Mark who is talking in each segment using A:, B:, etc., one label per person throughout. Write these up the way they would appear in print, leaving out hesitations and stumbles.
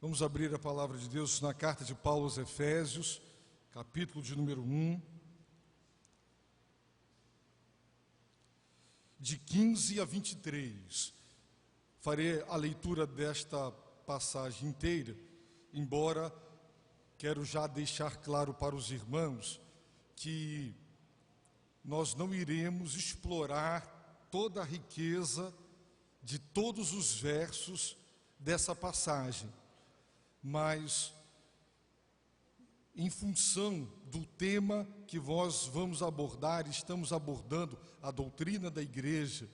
A: Vamos abrir a palavra de Deus na carta de Paulo aos Efésios, capítulo de número 1, de 15 a 23. Farei a leitura desta passagem inteira, embora quero já deixar claro para os irmãos que nós não iremos explorar toda a riqueza de todos os versos dessa passagem, mas em função do tema que nós vamos abordar, estamos abordando a doutrina da igreja,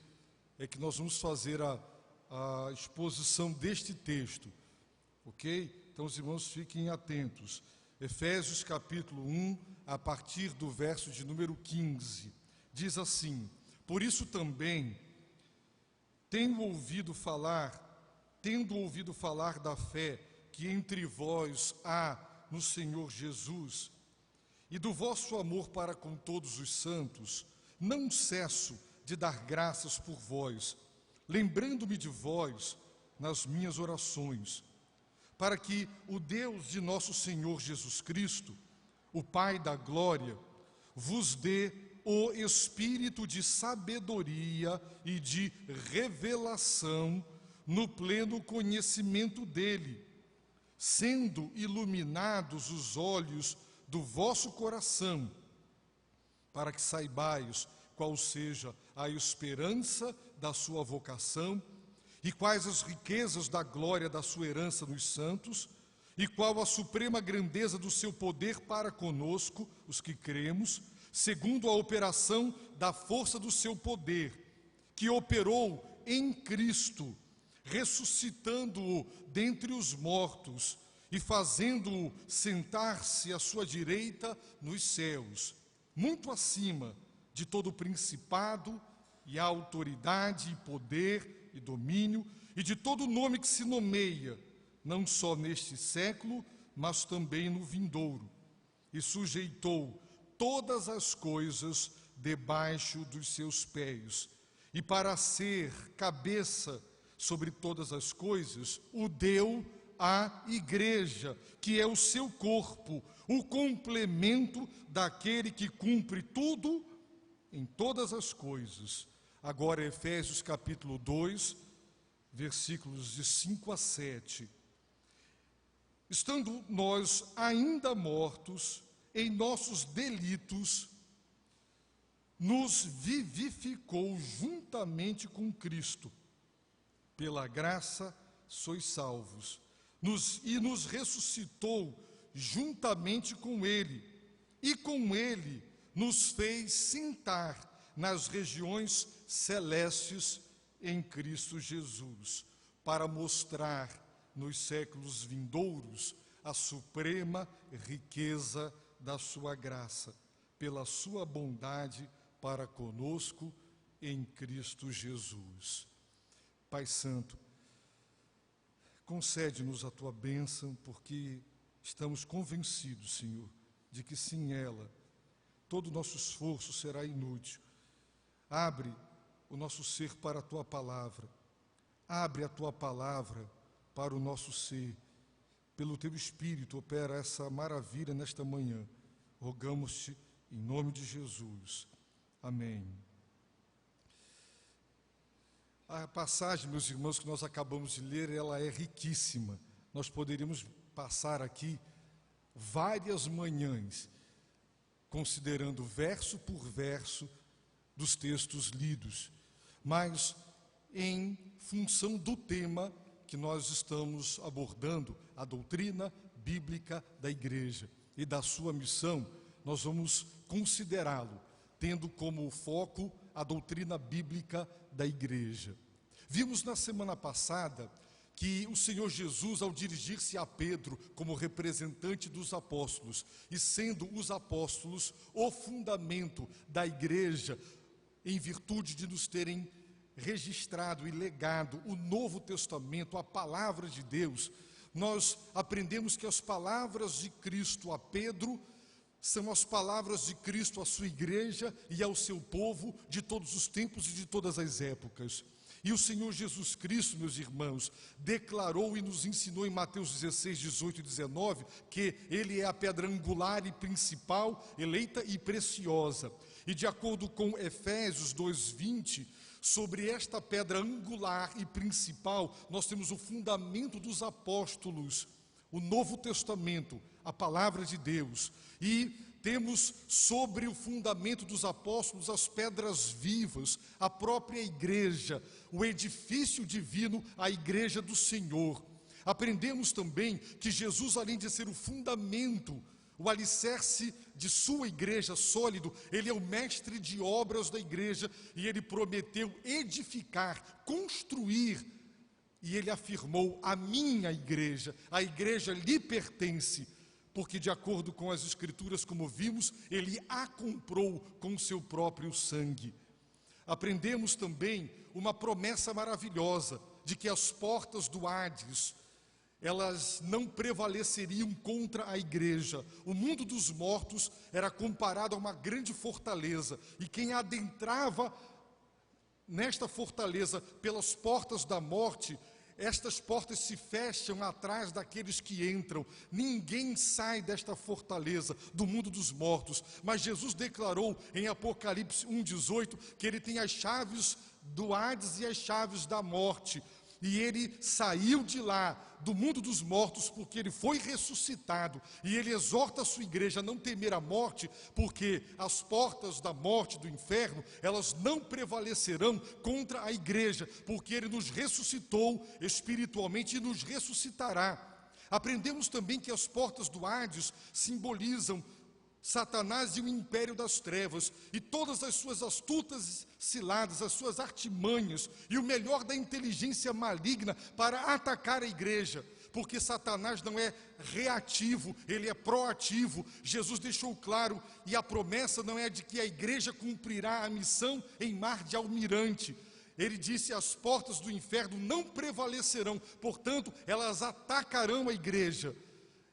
A: é que nós vamos fazer a exposição deste texto, ok? Então os irmãos fiquem atentos. Efésios capítulo 1, a partir do verso de número 15, diz assim: por isso também, tendo ouvido falar da fé que entre vós há no Senhor Jesus, e do vosso amor para com todos os santos, não cesso de dar graças por vós, lembrando-me de vós nas minhas orações, para que o Deus de nosso Senhor Jesus Cristo, o Pai da glória, vos dê o espírito de sabedoria e de revelação no pleno conhecimento dele, sendo iluminados os olhos do vosso coração, para que saibais qual seja a esperança da sua vocação, e quais as riquezas da glória da sua herança nos santos, e qual a suprema grandeza do seu poder para conosco, os que cremos, segundo a operação da força do seu poder, que operou em Cristo, ressuscitando-o dentre os mortos e fazendo-o sentar-se à sua direita nos céus, muito acima de todo principado e autoridade e poder e domínio, e de todo nome que se nomeia, não só neste século, mas também no vindouro, e sujeitou todas as coisas debaixo dos seus pés, e para ser cabeça sobre todas as coisas, o deu à igreja, que é o seu corpo, o complemento daquele que cumpre tudo em todas as coisas. Agora, Efésios capítulo 2, versículos de 5 a 7. Estando nós ainda mortos em nossos delitos, nos vivificou juntamente com Cristo. Pela graça sois salvos. Nos ressuscitou juntamente com Ele, e com Ele nos fez sentar nas regiões celestes em Cristo Jesus, para mostrar nos séculos vindouros a suprema riqueza da sua graça, pela sua bondade para conosco em Cristo Jesus. Pai Santo, concede-nos a tua bênção, porque estamos convencidos, Senhor, de que sem ela todo o nosso esforço será inútil. Abre o nosso ser para a tua palavra, abre a tua palavra para o nosso ser. Pelo teu Espírito opera essa maravilha nesta manhã. Rogamos-te em nome de Jesus. Amém. A passagem, meus irmãos, que nós acabamos de ler, ela é riquíssima. Nós poderíamos passar aqui várias manhãs, considerando verso por verso dos textos lidos, mas em função do tema que nós estamos abordando, a doutrina bíblica da igreja e da sua missão, nós vamos considerá-lo, tendo como foco a doutrina bíblica da igreja. Vimos na semana passada que o Senhor Jesus, ao dirigir-se a Pedro como representante dos apóstolos, e sendo os apóstolos o fundamento da igreja, em virtude de nos terem registrado e legado o Novo Testamento, a palavra de Deus, nós aprendemos que as palavras de Cristo a Pedro são as palavras de Cristo à sua igreja e ao seu povo de todos os tempos e de todas as épocas. E o Senhor Jesus Cristo, meus irmãos, declarou e nos ensinou em Mateus 16, 18 e 19, que Ele é a pedra angular e principal, eleita e preciosa. E de acordo com Efésios 2, 20, sobre esta pedra angular e principal, nós temos o fundamento dos apóstolos, o Novo Testamento, a palavra de Deus. E temos sobre o fundamento dos apóstolos as pedras vivas, a própria igreja, o edifício divino, a igreja do Senhor. Aprendemos também que Jesus, além de ser o fundamento, o alicerce de sua igreja sólido, Ele é o mestre de obras da igreja e Ele prometeu edificar, construir. E Ele afirmou: a minha igreja, a igreja lhe pertence, porque de acordo com as Escrituras, como vimos, Ele a comprou com o seu próprio sangue. Aprendemos também uma promessa maravilhosa de que as portas do Hades, elas não prevaleceriam contra a igreja. O mundo dos mortos era comparado a uma grande fortaleza, e quem adentrava nesta fortaleza pelas portas da morte, estas portas se fecham atrás daqueles que entram. Ninguém sai desta fortaleza, do mundo dos mortos. Mas Jesus declarou em Apocalipse 1,18 que Ele tem as chaves do Hades e as chaves da morte. E Ele saiu de lá, do mundo dos mortos, porque Ele foi ressuscitado. E Ele exorta a sua igreja a não temer a morte, porque as portas da morte, do inferno, elas não prevalecerão contra a igreja, porque Ele nos ressuscitou espiritualmente e nos ressuscitará. Aprendemos também que as portas do Hades simbolizam Satanás e o império das trevas, e todas as suas astutas ciladas, as suas artimanhas, e o melhor da inteligência maligna para atacar a igreja, porque Satanás não é reativo, ele é proativo. Jesus deixou claro, e a promessa não é de que a igreja cumprirá a missão em mar de almirante. Ele disse: as portas do inferno não prevalecerão, portanto, elas atacarão a igreja.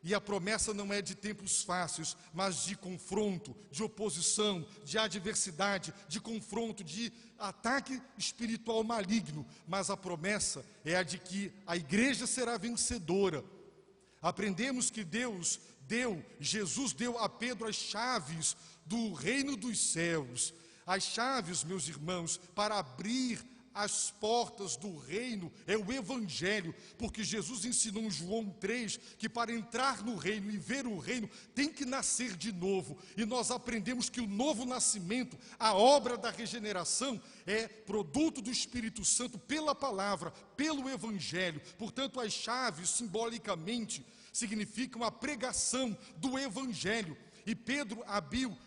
A: E a promessa não é de tempos fáceis, mas de confronto, de oposição, de adversidade, de confronto, de ataque espiritual maligno. Mas a promessa é a de que a igreja será vencedora. Aprendemos que Jesus deu a Pedro as chaves do reino dos céus. As chaves, meus irmãos, para abrir as portas do reino é o Evangelho, porque Jesus ensinou em João 3 que para entrar no reino e ver o reino tem que nascer de novo. E nós aprendemos que o novo nascimento, a obra da regeneração, é produto do Espírito Santo pela palavra, pelo Evangelho. Portanto, as chaves simbolicamente significam a pregação do Evangelho. E Pedro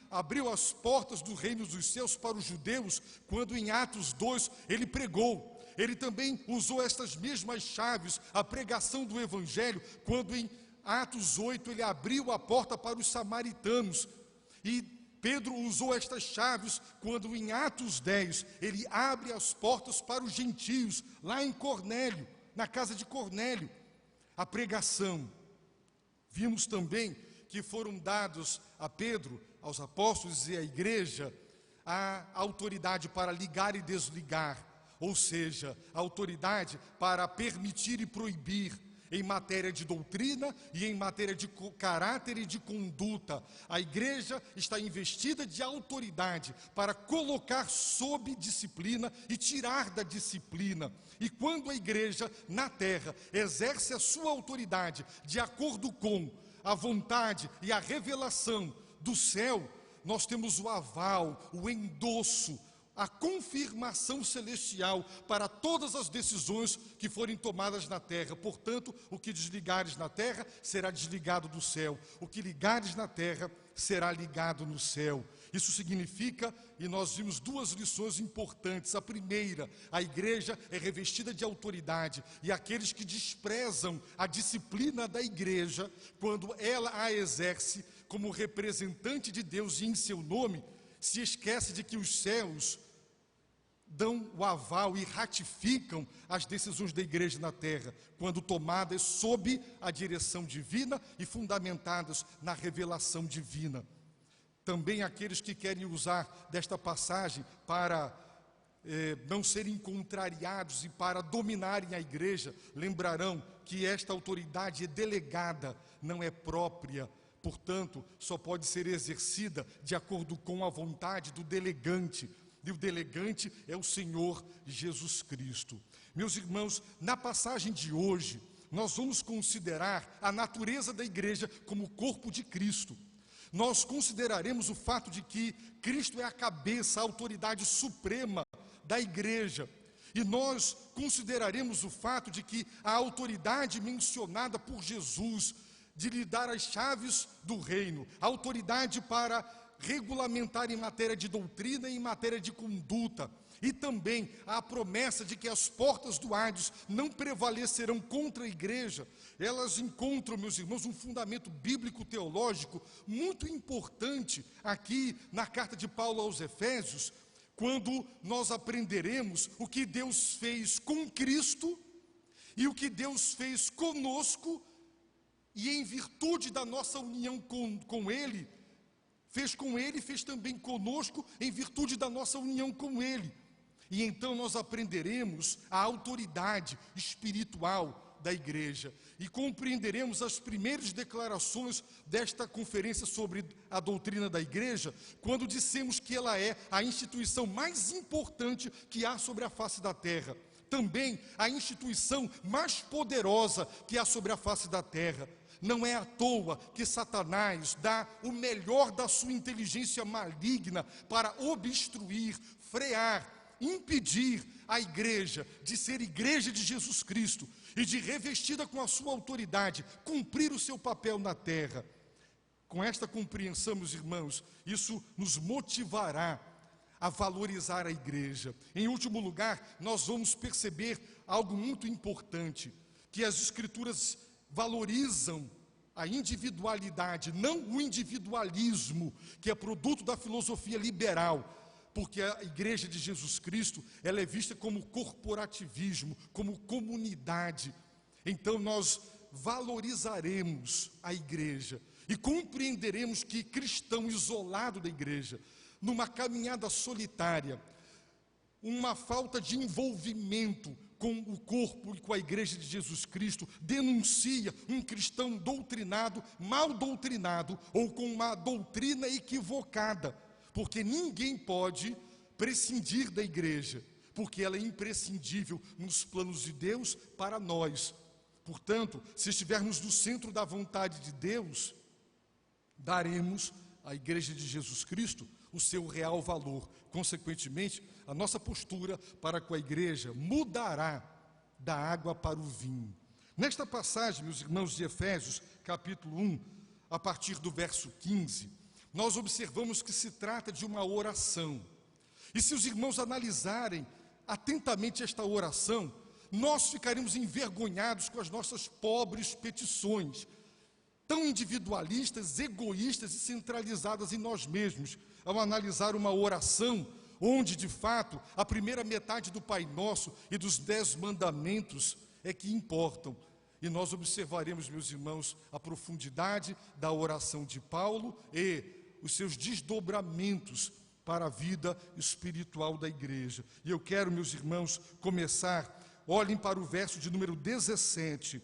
A: abriu as portas do reino dos céus para os judeus, quando em Atos 2 ele pregou. Ele também usou estas mesmas chaves, a pregação do Evangelho, quando em Atos 8 ele abriu a porta para os samaritanos. E Pedro usou estas chaves quando em Atos 10 ele abre as portas para os gentios, lá em Cornélio, na casa de Cornélio. A pregação. Vimos também que foram dados a Pedro, aos apóstolos e à igreja, a autoridade para ligar e desligar, ou seja, a autoridade para permitir e proibir em matéria de doutrina e em matéria de caráter e de conduta. A igreja está investida de autoridade para colocar sob disciplina e tirar da disciplina. E quando a igreja na terra exerce a sua autoridade de acordo com a vontade e a revelação do céu, nós temos o aval, o endosso, a confirmação celestial para todas as decisões que forem tomadas na terra. Portanto, o que desligares na terra será desligado do céu, o que ligares na terra será ligado no céu. Isso significa, e nós vimos duas lições importantes. A primeira, a igreja é revestida de autoridade, e aqueles que desprezam a disciplina da igreja, quando ela a exerce como representante de Deus e em seu nome, se esquece de que os céus dão o aval e ratificam as decisões da igreja na terra, quando tomadas sob a direção divina e fundamentadas na revelação divina. Também aqueles que querem usar desta passagem para não serem contrariados e para dominarem a igreja, lembrarão que esta autoridade é delegada, não é própria, portanto, só pode ser exercida de acordo com a vontade do delegante, e o delegante é o Senhor Jesus Cristo. Meus irmãos, na passagem de hoje, nós vamos considerar a natureza da igreja como o corpo de Cristo. Nós consideraremos o fato de que Cristo é a cabeça, a autoridade suprema da igreja. E nós consideraremos o fato de que a autoridade mencionada por Jesus, de lhe dar as chaves do reino, a autoridade para regulamentar em matéria de doutrina e em matéria de conduta, e também a promessa de que as portas do Hades não prevalecerão contra a igreja, elas encontram, meus irmãos, um fundamento bíblico-teológico muito importante aqui na carta de Paulo aos Efésios, quando nós aprenderemos o que Deus fez com Cristo e o que Deus fez conosco, e em virtude da nossa união com Ele, fez com Ele e fez também conosco em virtude da nossa união com Ele. E então nós aprenderemos a autoridade espiritual da igreja e compreenderemos as primeiras declarações desta conferência sobre a doutrina da igreja, quando dissemos que ela é a instituição mais importante que há sobre a face da terra, também a instituição mais poderosa que há sobre a face da terra. Não é à toa que Satanás dá o melhor da sua inteligência maligna para obstruir, frear, impedir a igreja de ser igreja de Jesus Cristo e de, revestida com a sua autoridade, cumprir o seu papel na terra. Com esta compreensão, meus irmãos, isso nos motivará a valorizar a igreja. Em último lugar, nós vamos perceber algo muito importante, que as Escrituras valorizam a individualidade, não o individualismo, que é produto da filosofia liberal, porque a igreja de Jesus Cristo, ela é vista como corporativismo, como comunidade. Então nós valorizaremos a igreja e compreenderemos que cristão isolado da igreja, numa caminhada solitária, uma falta de envolvimento com o corpo e com a igreja de Jesus Cristo, denuncia um cristão doutrinado, mal doutrinado, ou com uma doutrina equivocada, porque ninguém pode prescindir da igreja, porque ela é imprescindível nos planos de Deus para nós. Portanto, se estivermos no centro da vontade de Deus, daremos à igreja de Jesus Cristo o seu real valor. Consequentemente, a nossa postura para com a igreja mudará da água para o vinho. Nesta passagem, meus irmãos, de Efésios, capítulo 1, a partir do verso 15, nós observamos que se trata de uma oração. E se os irmãos analisarem atentamente esta oração, nós ficaremos envergonhados com as nossas pobres petições, tão individualistas, egoístas e centralizadas em nós mesmos, ao analisar uma oração onde, de fato, a primeira metade do Pai Nosso e dos 10 mandamentos é que importam. E nós observaremos, meus irmãos, a profundidade da oração de Paulo e os seus desdobramentos para a vida espiritual da igreja. E eu quero, meus irmãos, começar, olhem para o verso de número 17.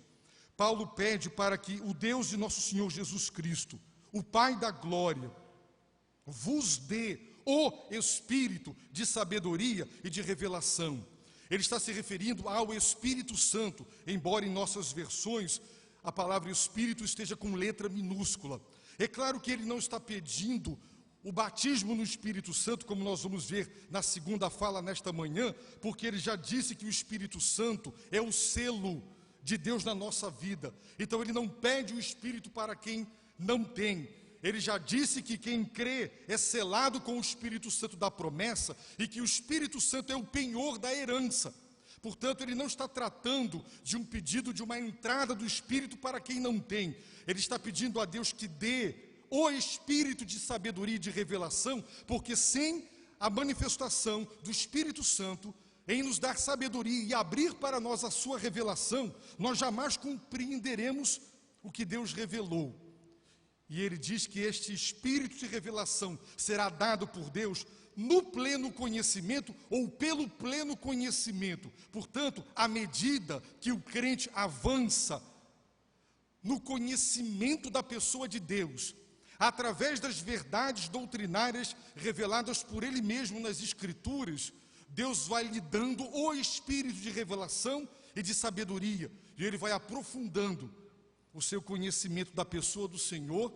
A: Paulo pede para que o Deus de nosso Senhor Jesus Cristo, o Pai da glória, vos dê o Espírito de sabedoria e de revelação. Ele está se referindo ao Espírito Santo, embora em nossas versões a palavra Espírito esteja com letra minúscula. É claro que ele não está pedindo o batismo no Espírito Santo, como nós vamos ver na segunda fala nesta manhã, porque ele já disse que o Espírito Santo é o selo de Deus na nossa vida. Então ele não pede o Espírito para quem não tem. Ele já disse que quem crê é selado com o Espírito Santo da promessa e que o Espírito Santo é o penhor da herança. Portanto, ele não está tratando de um pedido de uma entrada do Espírito para quem não tem. Ele está pedindo a Deus que dê o Espírito de sabedoria e de revelação, porque sem a manifestação do Espírito Santo em nos dar sabedoria e abrir para nós a sua revelação, nós jamais compreenderemos o que Deus revelou. E ele diz que este Espírito de revelação será dado por Deus no pleno conhecimento ou pelo pleno conhecimento. Portanto, à medida que o crente avança no conhecimento da pessoa de Deus, através das verdades doutrinárias reveladas por Ele mesmo nas Escrituras, Deus vai lhe dando o espírito de revelação e de sabedoria, e Ele vai aprofundando o seu conhecimento da pessoa do Senhor,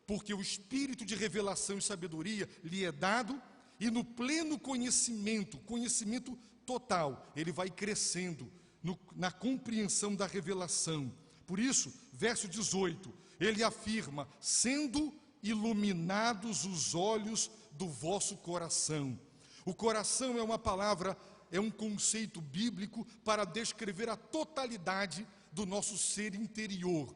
A: porque o espírito de revelação e sabedoria lhe é dado, e no pleno conhecimento total, ele vai crescendo na compreensão da revelação. Por isso, verso 18, ele afirma: sendo iluminados os olhos do vosso coração. O coração é uma palavra, é um conceito bíblico para descrever a totalidade do nosso ser interior.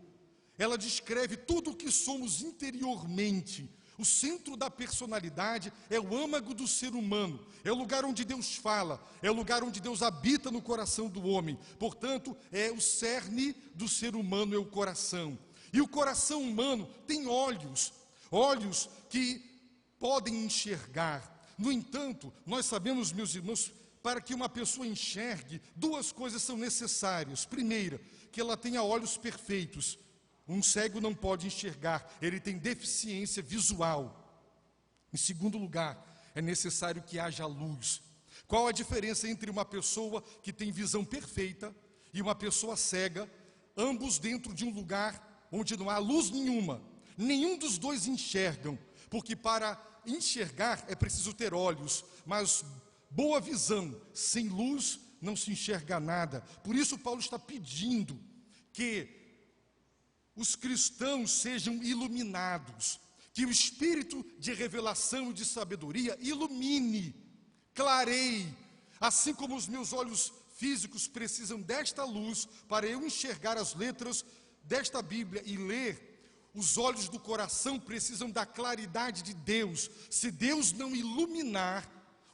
A: Ela descreve tudo o que somos interiormente. O centro da personalidade é o âmago do ser humano, é o lugar onde Deus fala, é o lugar onde Deus habita no coração do homem. Portanto, é o cerne do ser humano, é o coração. E o coração humano tem olhos que podem enxergar. No entanto, nós sabemos, meus irmãos, para que uma pessoa enxergue, duas coisas são necessárias. Primeira, que ela tenha olhos perfeitos. Um cego não pode enxergar, ele tem deficiência visual. Em segundo lugar, é necessário que haja luz. Qual a diferença entre uma pessoa que tem visão perfeita e uma pessoa cega, ambos dentro de um lugar onde não há luz nenhuma? Nenhum dos dois enxergam, porque para enxergar é preciso ter olhos, mas boa visão, sem luz não se enxerga nada. Por isso Paulo está pedindo que os cristãos sejam iluminados, que o espírito de revelação e de sabedoria ilumine, clareie, assim como os meus olhos físicos precisam desta luz para eu enxergar as letras desta Bíblia e ler. Os olhos do coração precisam da claridade de Deus. Se Deus não iluminar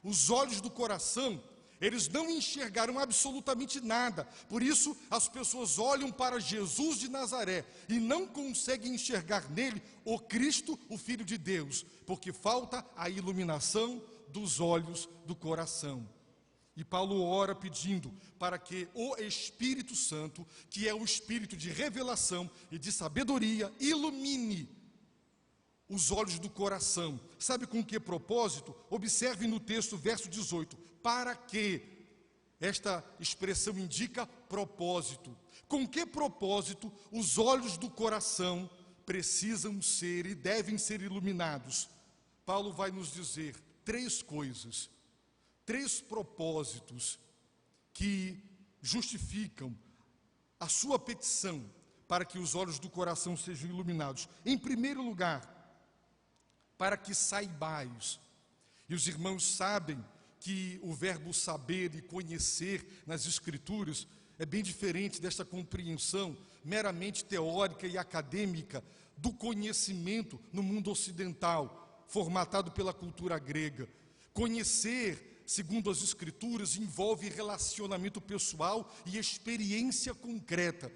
A: os olhos do coração, eles não enxergarão absolutamente nada. Por isso, as pessoas olham para Jesus de Nazaré e não conseguem enxergar nele o Cristo, o Filho de Deus, porque falta a iluminação dos olhos do coração. E Paulo ora pedindo para que o Espírito Santo, que é o Espírito de revelação e de sabedoria, ilumine os olhos do coração. Sabe com que propósito? Observe no texto, verso 18. Para que? Esta expressão indica propósito. Com que propósito os olhos do coração precisam ser e devem ser iluminados? Paulo vai nos dizer três coisas. Três propósitos que justificam a sua petição para que os olhos do coração sejam iluminados. Em primeiro lugar, para que saibais. E os irmãos sabem que o verbo saber e conhecer nas Escrituras é bem diferente desta compreensão meramente teórica e acadêmica do conhecimento no mundo ocidental, formatado pela cultura grega. Conhecer, segundo as Escrituras, envolve relacionamento pessoal e experiência concreta.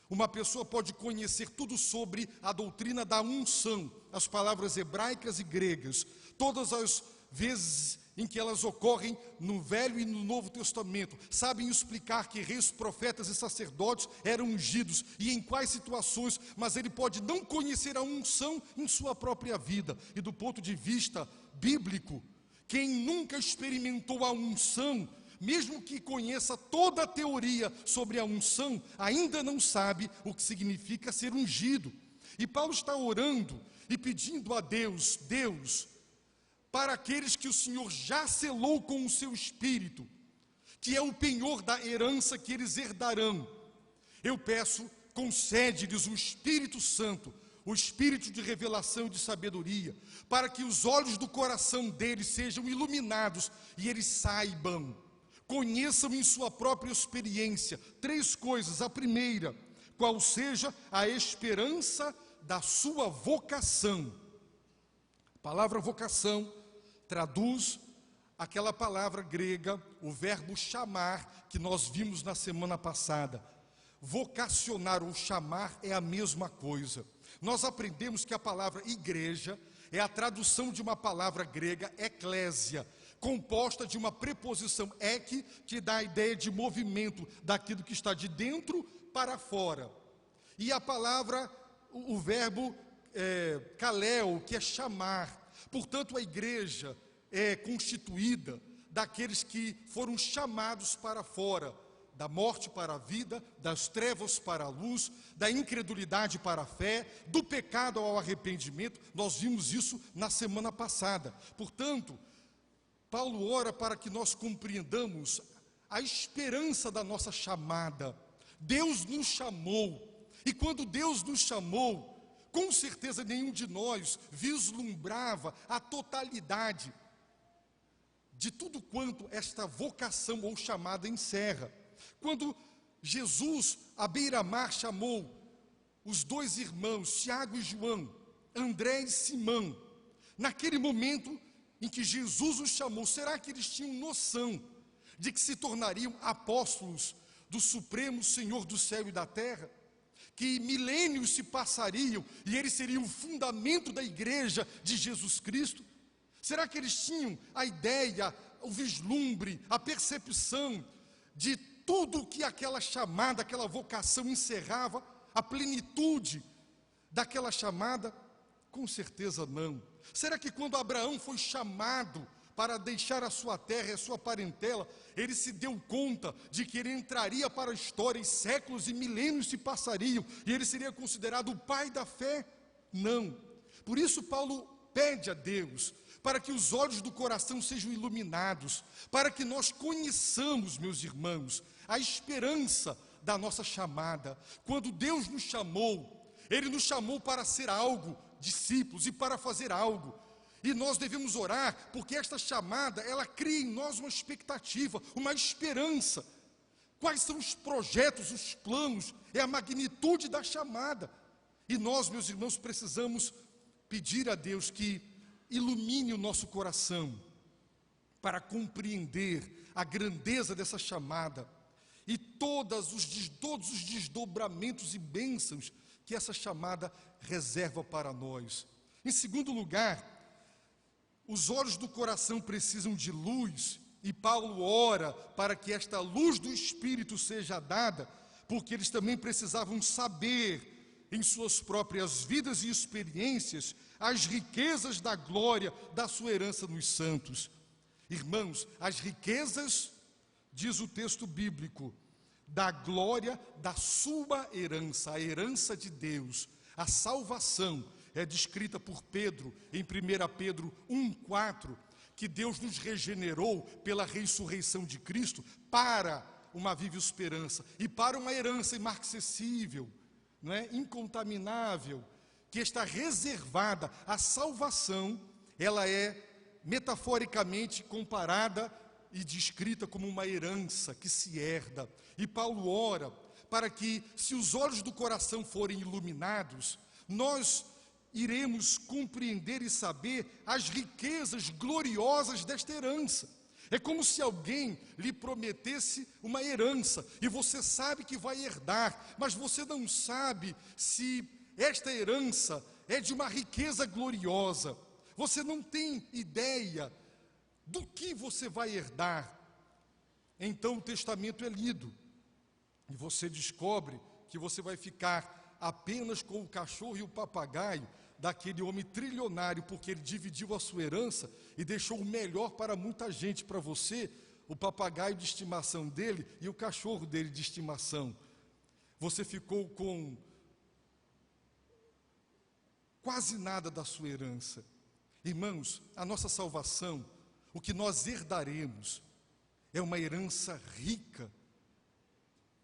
A: Uma pessoa pode conhecer tudo sobre a doutrina da unção, as palavras hebraicas e gregas, todas as vezes em que elas ocorrem no Velho e no Novo Testamento, sabem explicar que reis, profetas e sacerdotes eram ungidos e em quais situações, mas ele pode não conhecer a unção em sua própria vida. E do ponto de vista bíblico, quem nunca experimentou a unção, mesmo que conheça toda a teoria sobre a unção, ainda não sabe o que significa ser ungido. E Paulo está orando e pedindo a Deus, para aqueles que o Senhor já selou com o seu Espírito, que é o penhor da herança que eles herdarão, eu peço, concede-lhes o Espírito Santo, o Espírito de revelação e de sabedoria, para que os olhos do coração deles sejam iluminados e eles saibam, conheçam em sua própria experiência três coisas. A primeira, qual seja a esperança da sua vocação. A palavra vocação traduz aquela palavra grega, o verbo chamar, que nós vimos na semana passada. Vocacionar ou chamar é a mesma coisa. Nós aprendemos que a palavra igreja é a tradução de uma palavra grega, eclésia, composta de uma preposição ek, que dá a ideia de movimento daquilo que está de dentro para fora. E a palavra, o verbo kaleo, que é chamar. Portanto, a igreja é constituída daqueles que foram chamados para fora, da morte para a vida, das trevas para a luz, da incredulidade para a fé, do pecado ao arrependimento. Nós vimos isso na semana passada. Portanto, Paulo ora para que nós compreendamos a esperança da nossa chamada. Deus nos chamou, e quando Deus nos chamou, com certeza nenhum de nós vislumbrava a totalidade de tudo quanto esta vocação ou chamada encerra. Quando Jesus, à beira-mar, chamou os dois irmãos, Tiago e João, André e Simão, naquele momento em que Jesus os chamou, será que eles tinham noção de que se tornariam apóstolos do Supremo Senhor do céu e da terra? Que milênios se passariam e eles seriam o fundamento da igreja de Jesus Cristo? Será que eles tinham a ideia, o vislumbre, a percepção de tudo que aquela chamada, aquela vocação encerrava, a plenitude daquela chamada? Com certeza não. Será que quando Abraão foi chamado para deixar a sua terra e a sua parentela, ele se deu conta de que ele entraria para a história e séculos e milênios se passariam e ele seria considerado o pai da fé? Não. Por isso Paulo pede a Deus para que os olhos do coração sejam iluminados, para que nós conheçamos, meus irmãos, a esperança da nossa chamada. Quando Deus nos chamou, Ele nos chamou para ser algo, discípulos, e para fazer algo. E nós devemos orar, porque esta chamada, ela cria em nós uma expectativa, uma esperança. Quais são os projetos, os planos, é a magnitude da chamada. E nós, meus irmãos, precisamos pedir a Deus que ilumine o nosso coração para compreender a grandeza dessa chamada e todos os desdobramentos e bênçãos que essa chamada reserva para nós. Em segundo lugar, os olhos do coração precisam de luz, e Paulo ora para que esta luz do Espírito seja dada, porque eles também precisavam saber, em suas próprias vidas e experiências, as riquezas da glória da sua herança nos santos. Irmãos, as riquezas, diz o texto bíblico, da glória da sua herança, a herança de Deus, a salvação, é descrita por Pedro, em 1 Pedro 1,4, que Deus nos regenerou pela ressurreição de Cristo para uma viva esperança e para uma herança imarcessível, não é? Incontaminável, que está reservada. A salvação, ela é metaforicamente comparada e descrita como uma herança que se herda. E Paulo ora para que, se os olhos do coração forem iluminados, nós iremos compreender e saber as riquezas gloriosas desta herança. É como se alguém lhe prometesse uma herança, e você sabe que vai herdar, mas você não sabe se esta herança é de uma riqueza gloriosa. Você não tem ideia do que você vai herdar. Então o testamento é lido, e você descobre que você vai ficar apenas com o cachorro e o papagaio daquele homem trilionário, porque ele dividiu a sua herança e deixou o melhor para muita gente, para você, o papagaio de estimação dele e o cachorro dele de estimação. Você ficou com quase nada da sua herança. Irmãos, a nossa salvação, o que nós herdaremos, é uma herança rica,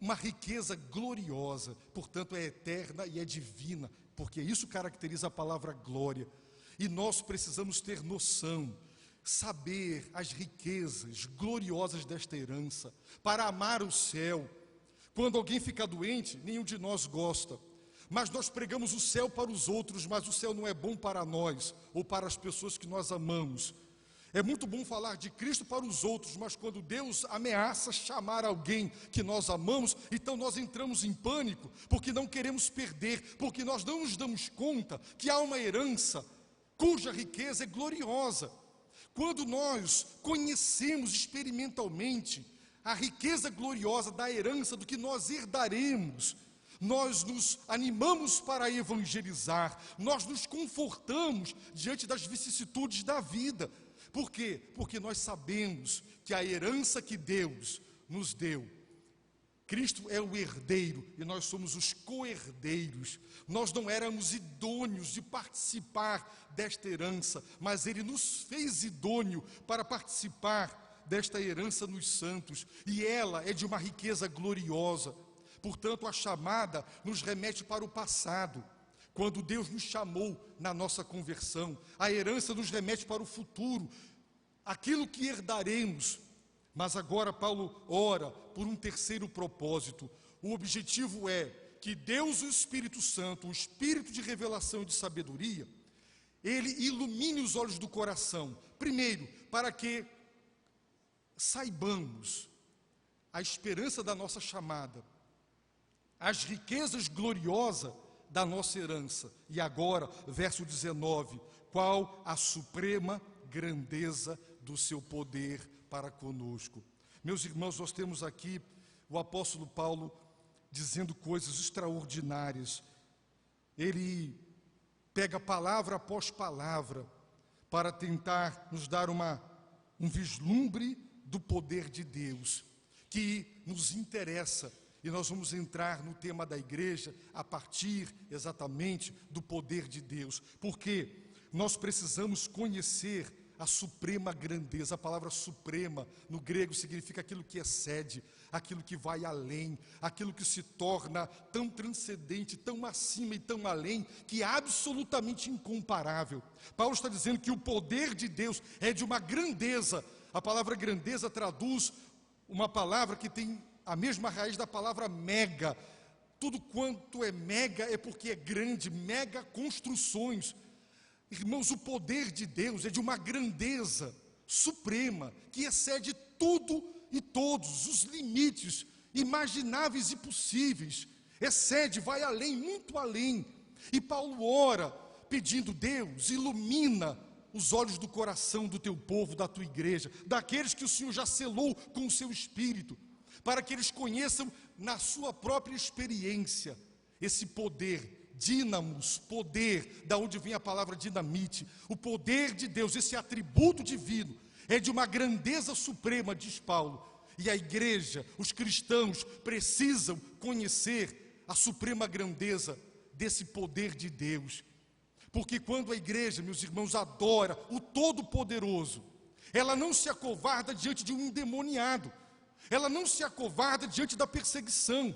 A: uma riqueza gloriosa, portanto é eterna e é divina, porque isso caracteriza a palavra glória. E nós precisamos ter noção, saber as riquezas gloriosas desta herança, para amar o céu. Quando alguém fica doente, nenhum de nós gosta, mas nós pregamos o céu para os outros, mas o céu não é bom para nós, ou para as pessoas que nós amamos. É muito bom falar de Cristo para os outros, mas quando Deus ameaça chamar alguém que nós amamos, então nós entramos em pânico, porque não queremos perder, porque nós não nos damos conta que há uma herança cuja riqueza é gloriosa. Quando nós conhecemos experimentalmente a riqueza gloriosa da herança, do que nós herdaremos, nós nos animamos para evangelizar, nós nos confortamos diante das vicissitudes da vida. Por quê? Porque nós sabemos que a herança que Deus nos deu, Cristo é o herdeiro e nós somos os co-herdeiros. Nós não éramos idôneos de participar desta herança, mas Ele nos fez idôneo para participar desta herança nos santos, e ela é de uma riqueza gloriosa. Portanto, a chamada nos remete para o passado, quando Deus nos chamou na nossa conversão. A herança nos remete para o futuro, aquilo que herdaremos. Mas agora Paulo ora por um terceiro propósito. O objetivo é que Deus, o Espírito Santo, o Espírito de revelação e de sabedoria, Ele ilumine os olhos do coração. Primeiro, para que saibamos a esperança da nossa chamada, as riquezas gloriosas da nossa herança. E agora, verso 19, qual a suprema grandeza do seu poder para conosco. Meus irmãos, nós temos aqui o apóstolo Paulo dizendo coisas extraordinárias. Ele pega palavra após palavra para tentar nos dar um vislumbre do poder de Deus, que nos interessa. E nós vamos entrar no tema da igreja a partir exatamente do poder de Deus, porque nós precisamos conhecer a suprema grandeza. A palavra suprema no grego significa aquilo que excede, aquilo que vai além, aquilo que se torna tão transcendente, tão acima e tão além, que é absolutamente incomparável. Paulo está dizendo que o poder de Deus é de uma grandeza. A palavra grandeza traduz uma palavra que tem a mesma raiz da palavra mega. Tudo quanto é mega é porque é grande, mega construções. Irmãos, o poder de Deus é de uma grandeza suprema, que excede tudo e todos os limites imagináveis e possíveis. Excede, vai além, muito além. E Paulo ora pedindo: Deus, ilumina os olhos do coração do teu povo, da tua igreja, daqueles que o Senhor já selou com o seu Espírito, para que eles conheçam na sua própria experiência esse poder, dínamos, poder, da onde vem a palavra dinamite, o poder de Deus, esse atributo divino, é de uma grandeza suprema, diz Paulo, e a igreja, os cristãos, precisam conhecer a suprema grandeza desse poder de Deus, porque quando a igreja, meus irmãos, adora o Todo-Poderoso, ela não se acovarda diante de um endemoniado, ela não se acovarda diante da perseguição.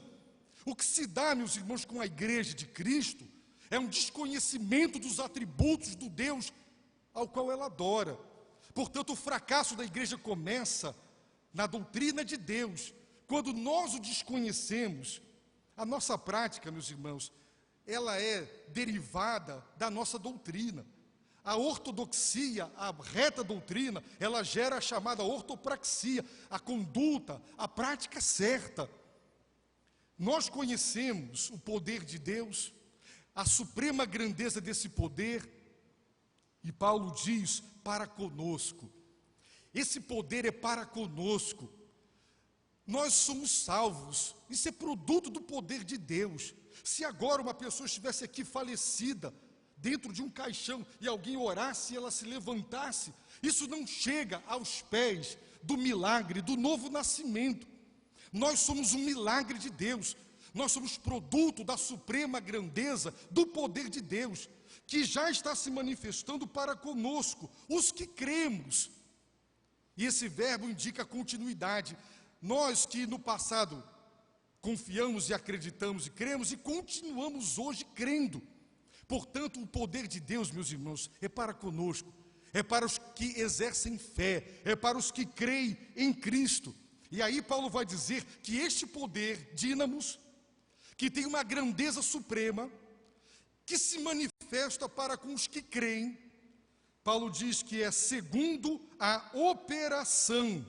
A: O que se dá, meus irmãos, com a igreja de Cristo é um desconhecimento dos atributos do Deus ao qual ela adora. Portanto, o fracasso da igreja começa na doutrina de Deus. Quando nós o desconhecemos, a nossa prática, meus irmãos, ela é derivada da nossa doutrina. A ortodoxia, a reta doutrina, ela gera a chamada ortopraxia, a conduta, a prática certa. Nós conhecemos o poder de Deus, a suprema grandeza desse poder, e Paulo diz: para conosco. Esse poder é para conosco. Nós somos salvos, isso é produto do poder de Deus. Se agora uma pessoa estivesse aqui falecida, dentro de um caixão, e alguém orasse e ela se levantasse, isso não chega aos pés do milagre, do novo nascimento. Nós somos um milagre de Deus, nós somos produto da suprema grandeza do poder de Deus, que já está se manifestando para conosco, os que cremos. E esse verbo indica continuidade. Nós que no passado confiamos e acreditamos e cremos e continuamos hoje crendo. Portanto, o poder de Deus, meus irmãos, é para conosco, é para os que exercem fé, é para os que creem em Cristo. E aí Paulo vai dizer que este poder, dínamos, que tem uma grandeza suprema, que se manifesta para com os que creem, Paulo diz que é segundo a operação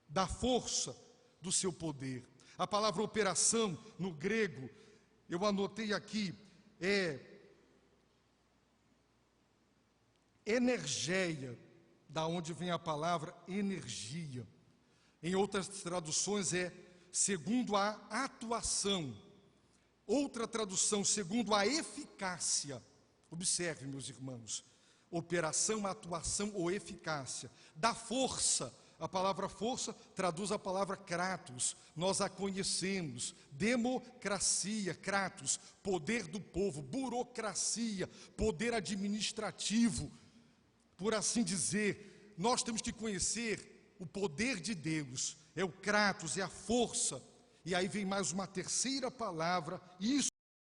A: da força do seu poder. A palavra operação no grego, eu anotei aqui, é energeia, da onde vem a palavra energia. Em outras traduções é segundo a atuação. Outra tradução, segundo a eficácia. Observe, meus irmãos, operação, atuação ou eficácia. Da força, a palavra força traduz a palavra kratos, nós a conhecemos. Democracia, kratos, poder do povo. Burocracia, poder administrativo. Por assim dizer, nós temos que conhecer o poder de Deus, é o kratos, é a força. E aí vem mais uma terceira palavra, isso